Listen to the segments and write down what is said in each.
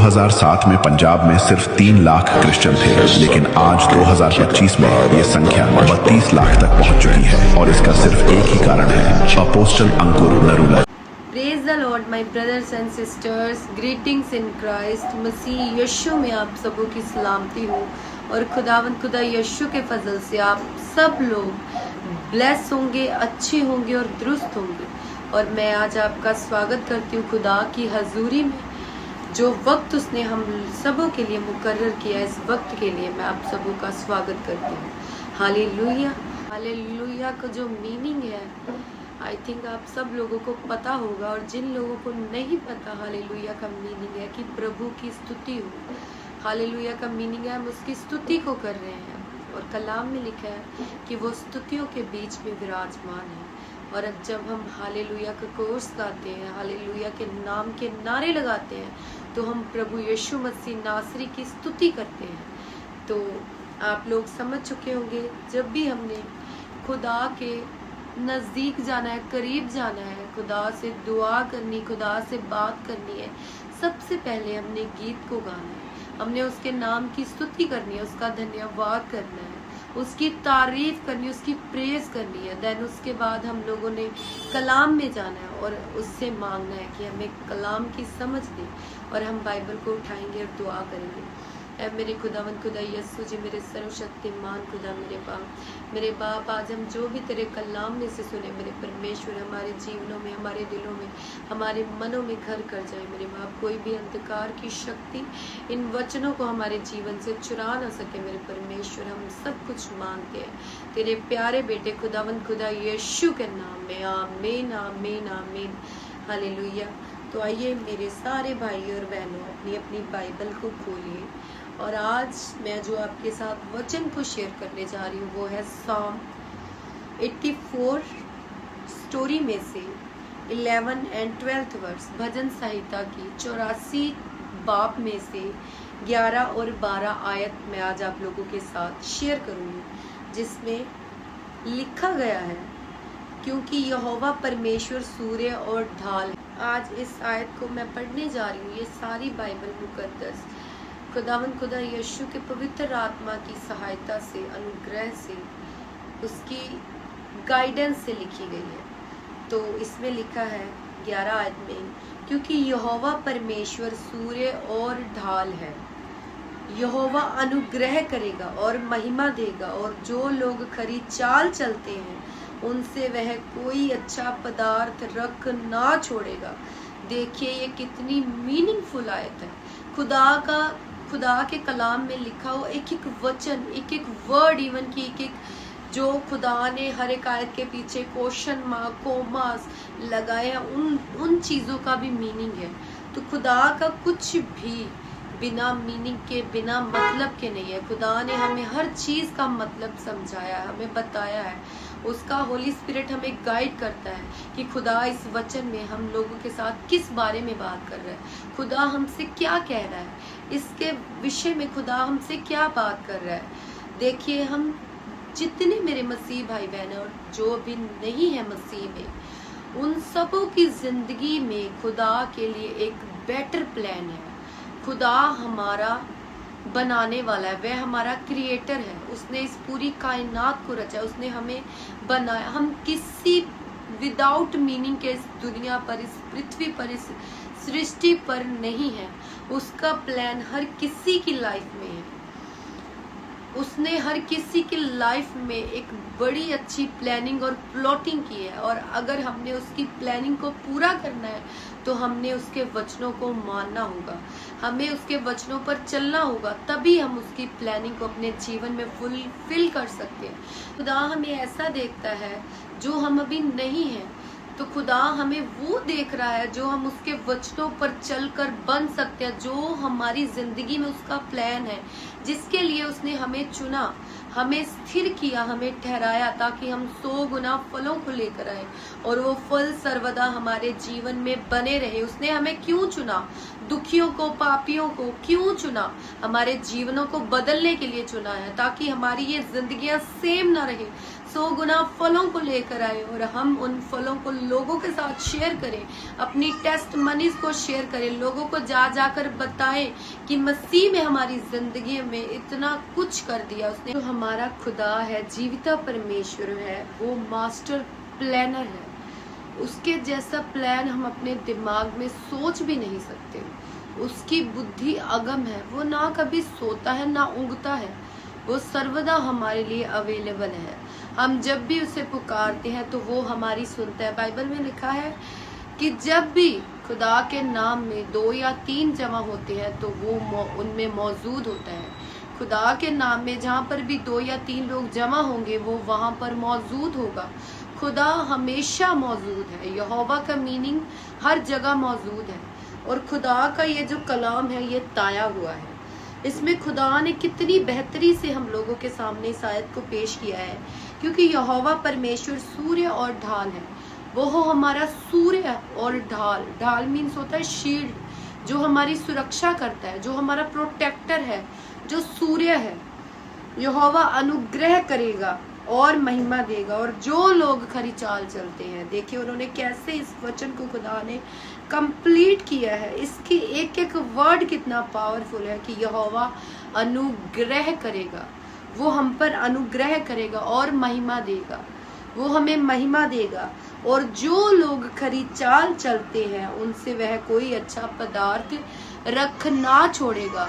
2007 में पंजाब में सिर्फ 3 लाख क्रिश्चियन थे, लेकिन आज 2025 में ये संख्या 32 लाख तक पहुंच चुकी है और इसका सिर्फ एक ही कारण है, apostle Ankur Narula. Praise the Lord my brothers and sisters, greetings in Christ. मसीह यीशु में आप सबों की सलामती हो और खुदा यीशु के फजल से आप सब लोग ब्लेस होंगे, अच्छे होंगे और दुरुस्त होंगे। और मैं आज आपका स्वागत करती हूँ खुदा की हजूरी में। जो वक्त उसने हम सबों के लिए मुकर्रर किया, इस वक्त के लिए मैं आप सबों का स्वागत करती हूँ। हालेलुया। हालेलुया का जो मीनिंग है, आई थिंक आप सब लोगों को पता होगा, और जिन लोगों को नहीं पता, हालेलुया का मीनिंग है कि प्रभु की स्तुति हो। हालेलुया का मीनिंग है हम उसकी स्तुति को कर रहे हैं, और कलाम में लिखा है कि वो स्तुतियों के बीच में विराजमान है। और अब जब हम हालेलुया का कोर्स गाते हैं, हालेलुया के नाम के नारे लगाते हैं, तो हम प्रभु यीशु मसीह नासरी की स्तुति करते हैं। तो आप लोग समझ चुके होंगे, जब भी हमने खुदा के नज़दीक जाना है, करीब जाना है, खुदा से दुआ करनी, खुदा से बात करनी है, सबसे पहले हमने गीत को गाना है, हमने उसके नाम की स्तुति करनी है, उसका धन्यवाद करना है, उसकी तारीफ करनी है, उसकी प्रेज करनी है। देन उसके बाद हम लोगों ने कलाम में जाना है और उससे मांगना है कि हमें कलाम की समझ दे, और हम बाइबल को उठाएंगे और दुआ करेंगे। ऐ मेरे खुदावंद खुदा यीशु जी, मेरे सर्वशक्तिमान खुदा, मेरे बाप, आज हम जो भी तेरे कलाम में से सुने, मेरे परमेश्वर, हमारे जीवनों में, हमारे दिलों में, हमारे मनों में घर कर जाए। मेरे बाप, कोई भी अंधकार की शक्ति इन वचनों को हमारे जीवन से चुरा ना सके। मेरे परमेश्वर, हम सब कुछ मांगते हैं तेरे प्यारे बेटे खुदावंद खुदा यीशु के नाम में। आमीन, आमीन, आमीन। हालेलुया। तो आइए मेरे सारे भाई और बहनों, अपनी अपनी बाइबल को खोलिए, और आज मैं जो आपके साथ वचन को शेयर करने जा रही हूँ वो है Psalm 84 स्टोरी में से 11 and 12 वर्स, भजन संहिता की 84 बाप में से 11 और 12 आयत मैं आज आप लोगों के साथ शेयर करूँगी, जिसमें लिखा गया है, क्योंकि यहोवा परमेश्वर सूर्य और ढाल है। आज इस आयत को मैं पढ़ने जा रही हूँ। ये सारी बाइबल मुकद्दस खुदावंद खुदा यीशु के पवित्र आत्मा की सहायता से, अनुग्रह से, उसकी गाइडेंस से लिखी गई है। तो इसमें लिखा है 11 आयत में, क्योंकि यहोवा परमेश्वर सूर्य और ढाल है, यहोवा अनुग्रह करेगा और महिमा देगा, और जो लोग खरी चाल चलते हैं उनसे वह कोई अच्छा पदार्थ रख ना छोड़ेगा। देखिए ये कितनी मीनिंगफुल आयत है। खुदा के कलाम में लिखा हो एक एक वचन, एक एक वर्ड, इवन की एक एक जो खुदा ने हर एक आयत के पीछे क्वेश्चन मार्क, कोमास लगाए हैं, उन चीज़ों का भी मीनिंग है। तो खुदा का कुछ भी बिना मीनिंग के, बिना मतलब के नहीं है। खुदा ने हमें हर चीज़ का मतलब समझाया है, हमें बताया है। उसका होली स्पिरिट हमें गाइड करता है कि खुदा इस वचन में हम लोगों के साथ किस बारे में बात कर रहा है, खुदा हमसे क्या कह रहा है, इसके विषय में खुदा हमसे क्या बात कर रहा है। देखिए, हम जितने मेरे मसीह भाई बहन हैं और जो अभी नहीं है मसीह में, उन सबों की जिंदगी में खुदा के लिए एक बेटर प्लान है। खुदा हमारा बनाने वाला है, वह हमारा क्रिएटर है। उसने इस पूरी कायनात को रचा, उसने हमें बनाया। हम किसी विदाउट मीनिंग के इस दुनिया पर, इस पृथ्वी पर, इस सृष्टि पर नहीं है। उसका प्लान हर किसी की लाइफ में है। उसने हर किसी की लाइफ में एक बड़ी अच्छी प्लानिंग और प्लॉटिंग की है, और अगर हमने उसकी प्लानिंग को पूरा करना है तो हमने उसके वचनों को मानना होगा, हमें उसके वचनों पर चलना होगा, तभी हम उसकी प्लानिंग को अपने जीवन में फुलफिल कर सकते हैं। खुदा हमें ऐसा देखता है जो हम अभी नहीं हैं, तो खुदा हमें वो देख रहा है जो हम उसके वचनों पर चलकर बन सकते हैं, जो हमारी जिंदगी में उसका प्लान है, जिसके लिए उसने हमें चुना, हमें स्थिर किया, हमें ठहराया, ताकि हम 100 गुना फलों को लेकर आए और वो फल सर्वदा हमारे जीवन में बने रहे। उसने हमें क्यों चुना? दुखियों को, पापियों को क्यों चुना? हमारे जीवनों को बदलने के लिए चुना है, ताकि हमारी ये जिंदगियां सेम ना रहे, 100 गुना फलों को लेकर आए और हम उन फलों को लोगों के साथ शेयर करें, अपनी टेस्ट मनीज को शेयर करें, लोगों को जा जाकर बताएं कि मसीह में हमारी जिंदगी में इतना कुछ कर दिया उसने। जो हमारा खुदा है, जीविता परमेश्वर है, वो मास्टर प्लानर है। उसके जैसा प्लान हम अपने दिमाग में सोच भी नहीं सकते। उसकी बुद्धि अगम है, वो ना कभी सोता है ना ऊँघता है, वो सर्वदा हमारे लिए अवेलेबल है। हम जब भी उसे पुकारते हैं तो वो हमारी सुनता है। बाइबल में लिखा है कि जब भी खुदा के नाम में 2 या 3 जमा होते हैं तो वो उनमें मौजूद होता है। खुदा के नाम में जहाँ पर भी 2 या 3 लोग जमा होंगे वो वहाँ पर मौजूद होगा। खुदा हमेशा मौजूद है। यहोवा का मीनिंग हर जगह मौजूद है। और खुदा का ये जो कलाम है ये ताया हुआ है। इसमें खुदा ने कितनी बेहतरी से हम लोगों के सामने इस आयत को पेश किया है, क्योंकि यहोवा परमेश्वर सूर्य और ढाल है। वो हमारा सूर्य और ढाल, ढाल मीन्स होता है शील्ड, जो हमारी सुरक्षा करता है, जो हमारा प्रोटेक्टर है, जो सूर्य है। यहोवा अनुग्रह करेगा और महिमा देगा, और जो लोग खरी चाल चलते हैं। देखिए उन्होंने कैसे इस वचन को खुदा ने कंप्लीट किया है। इसकी एक एक वर्ड कितना पावरफुल है कि यहोवा अनुग्रह करेगा, वो हम पर अनुग्रह करेगा और महिमा देगा, वो हमें महिमा देगा। और जो लोग खरी चाल चलते हैं उनसे वह कोई अच्छा पदार्थ रख ना छोड़ेगा।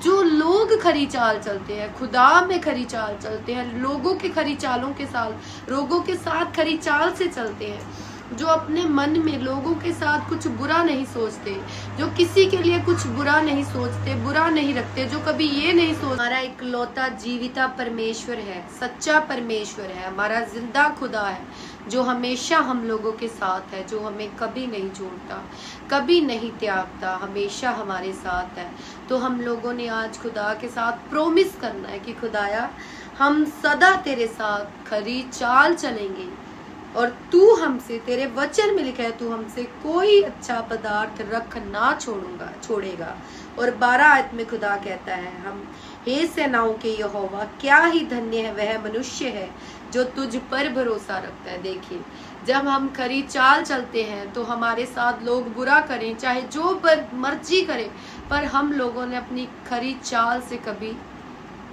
जो लोग खरी चाल चलते हैं, खुदा में खरी चाल चलते हैं, लोगों के खरी चालों के साथ, लोगों के साथ खरी चाल से चलते हैं, जो अपने मन में लोगों के साथ कुछ बुरा नहीं सोचते, जो किसी के लिए कुछ बुरा नहीं सोचते, बुरा नहीं रखते, जो कभी ये नहीं सोचते हमारा इकलौता जीविता परमेश्वर है, सच्चा परमेश्वर है, हमारा जिंदा खुदा है, जो हमेशा हम लोगों के साथ है, जो हमें कभी नहीं छोड़ता, कभी नहीं त्यागता, हमेशा हमारे साथ है। तो हम लोगों ने आज खुदा के साथ प्रोमिस करना है कि खुदाया हम सदा तेरे साथ खरी चाल चलेंगे, और तू हमसे, तेरे वचन में लिखा है, तू हमसे कोई अच्छा पदार्थ रख ना छोड़ेगा। और 12 आयत में खुदा कहता है, हम हे सेनाओं के यहोवा, क्या ही धन्य है वह मनुष्य है जो तुझ पर भरोसा रखता है। देखिए जब हम खरी चाल चलते हैं तो हमारे साथ लोग बुरा करें, चाहे जो पर मर्जी करें, पर हम लोगों ने अपनी खरी चाल से कभी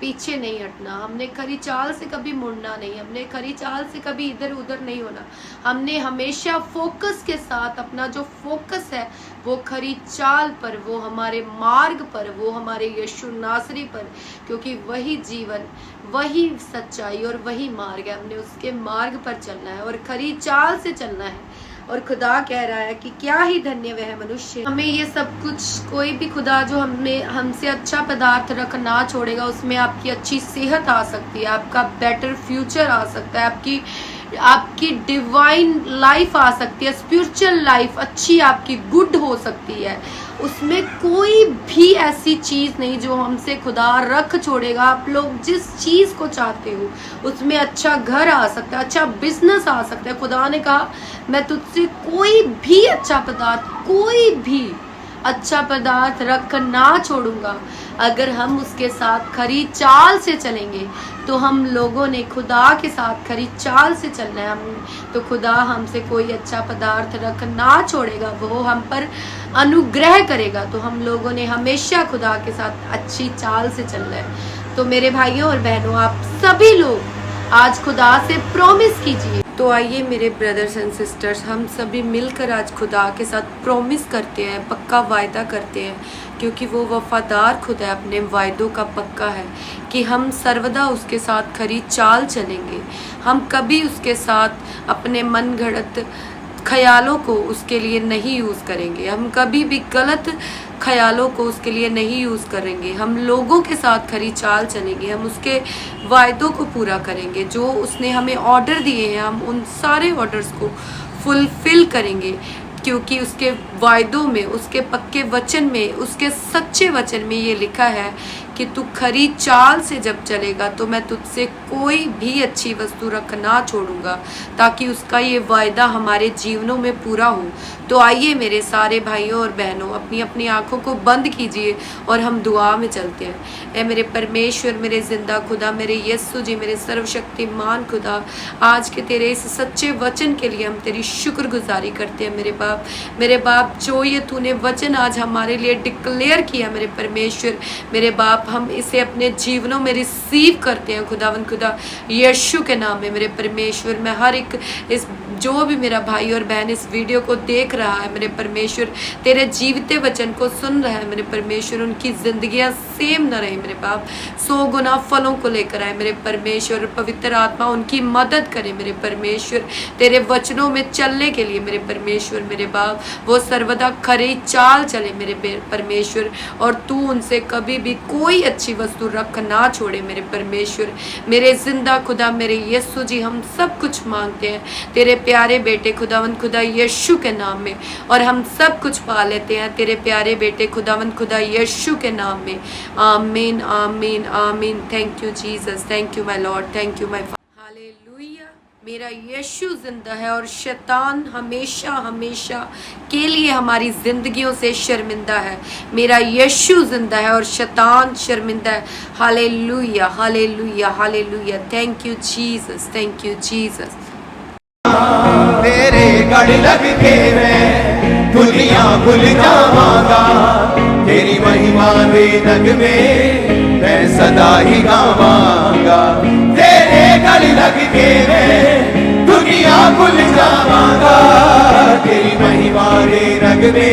पीछे नहीं हटना, हमने खरी चाल से कभी मुड़ना नहीं, हमने खरी चाल से कभी इधर उधर नहीं होना। हमने हमेशा फोकस के साथ, अपना जो फोकस है वो खरी चाल पर, वो हमारे मार्ग पर, वो हमारे यीशु नासरी पर, क्योंकि वही जीवन, वही सच्चाई और वही मार्ग है। हमने उसके मार्ग पर चलना है और खरी चाल से चलना है। और खुदा कह रहा है कि क्या ही धन्य वह मनुष्य, हमें ये सब कुछ, कोई भी खुदा जो हमसे अच्छा पदार्थ रख ना छोड़ेगा, उसमें आपकी अच्छी सेहत आ सकती है, आपका बेटर फ्यूचर आ सकता है, आपकी डिवाइन लाइफ आ सकती है, स्पिरिचुअल लाइफ अच्छी आपकी गुड हो सकती है। उसमें कोई भी ऐसी चीज नहीं जो हमसे खुदा रख छोड़ेगा। आप लोग जिस चीज को चाहते हो उसमें अच्छा घर आ सकता है, अच्छा बिजनेस आ सकता है। खुदा ने कहा मैं तुझसे कोई भी अच्छा पदार्थ, कोई भी अच्छा पदार्थ रख ना छोड़ूंगा। अगर हम उसके साथ खरी चाल से चलेंगे तो हम लोगों ने खुदा के साथ खरी चाल से चलना है। तो खुदा हमसे कोई अच्छा पदार्थ रख ना छोड़ेगा, वो हम पर अनुग्रह करेगा। तो हम लोगों ने हमेशा खुदा के साथ अच्छी चाल से चलना है। तो मेरे भाइयों और बहनों, आप सभी लोग आज खुदा से प्रॉमिस कीजिए। तो आइए मेरे ब्रदर्स एंड सिस्टर्स, हम सभी मिलकर आज खुदा के साथ प्रॉमिस करते हैं, पक्का वायदा करते हैं, क्योंकि वो वफादार खुदा है, अपने वायदों का पक्का है कि हम सर्वदा उसके साथ खरी चाल चलेंगे। हम कभी उसके साथ अपने मन घड़त ख्यालों को उसके लिए नहीं यूज़ करेंगे, हम कभी भी गलत ख्यालों को उसके लिए नहीं यूज़ करेंगे। हम लोगों के साथ खरी चाल चलेंगे, हम उसके वायदों को पूरा करेंगे, जो उसने हमें ऑर्डर दिए हैं हम उन सारे ऑर्डर्स को फुलफिल करेंगे, क्योंकि उसके वायदों में, उसके पक्के वचन में, उसके सच्चे वचन में ये लिखा है कि तू खरी चाल से जब चलेगा तो मैं तुझसे कोई भी अच्छी वस्तु रख ना छोड़ूंगा, ताकि उसका ये वायदा हमारे जीवनों में पूरा हो। तो आइए मेरे सारे भाइयों और बहनों, अपनी अपनी आंखों को बंद कीजिए और हम दुआ में चलते हैं। ए मेरे परमेश्वर, मेरे जिंदा खुदा, मेरे यीशु जी, मेरे सर्वशक्तिमान खुदा, आज के तेरे इस सच्चे वचन के लिए हम तेरी शुक्रगुजारी करते हैं मेरे बाप, जो ये तूने वचन आज हमारे लिए डिक्लेयर किया मेरे परमेश्वर, मेरे बाप, हम इसे अपने जीवनों में रिसीव करते हैं खुदा यीशु के नाम में। मेरे परमेश्वर, मैं हर एक इस जो भी मेरा भाई और बहन इस वीडियो को देख रहा है मेरे परमेश्वर, तेरे जीवते वचन को सुन रहा है मेरे परमेश्वर, उनकी जिंदगियां सेम न रहे मेरे बाप, 100 गुना फलों को लेकर आए मेरे परमेश्वर। पवित्र आत्मा उनकी मदद करे मेरे परमेश्वर, तेरे वचनों में चलने के लिए मेरे परमेश्वर, मेरे बाप, वो सर्वदा खरी चाल चले मेरे परमेश्वर, और तू उनसे कभी भी कोई अच्छी वस्तु रख ना छोड़े मेरे परमेश्वर। मेरे जिंदा खुदा, मेरे यीशु जी, हम सब कुछ मांगते हैं तेरे प्यारे बेटे खुदा यीशु के नाम में, और हम सब कुछ पा लेते हैं तेरे प्यारे बेटे खुदा यीशु के नाम में। आमीन आमीन आमीन। Thank you Jesus, thank you my Lord, thank you my hallelujah. मेरा यीशु जिंदा है और शैतान हमेशा हमेशा के लिए हमारी जिंदगियों से शर्मिंदा है। मेरा यीशु जिंदा है और शैतान शर्मिंदा है। Hallelujah hallelujah hallelujah. Thank you Jesus, thank you Jesus. तेरे गढ़ लग के मैं दुनिया भूल जावांगा, तेरी महिमा दे नगमे मैं सदा ही गावांगा। तेरे गढ़ लग के मैं दुनिया भूल जावांगा, तेरी महिमा दे नगमे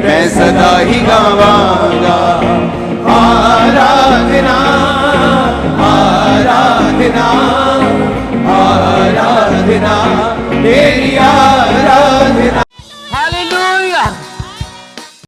मैं सदा ही गावांगा। आराधना आराधना आराधना तेरी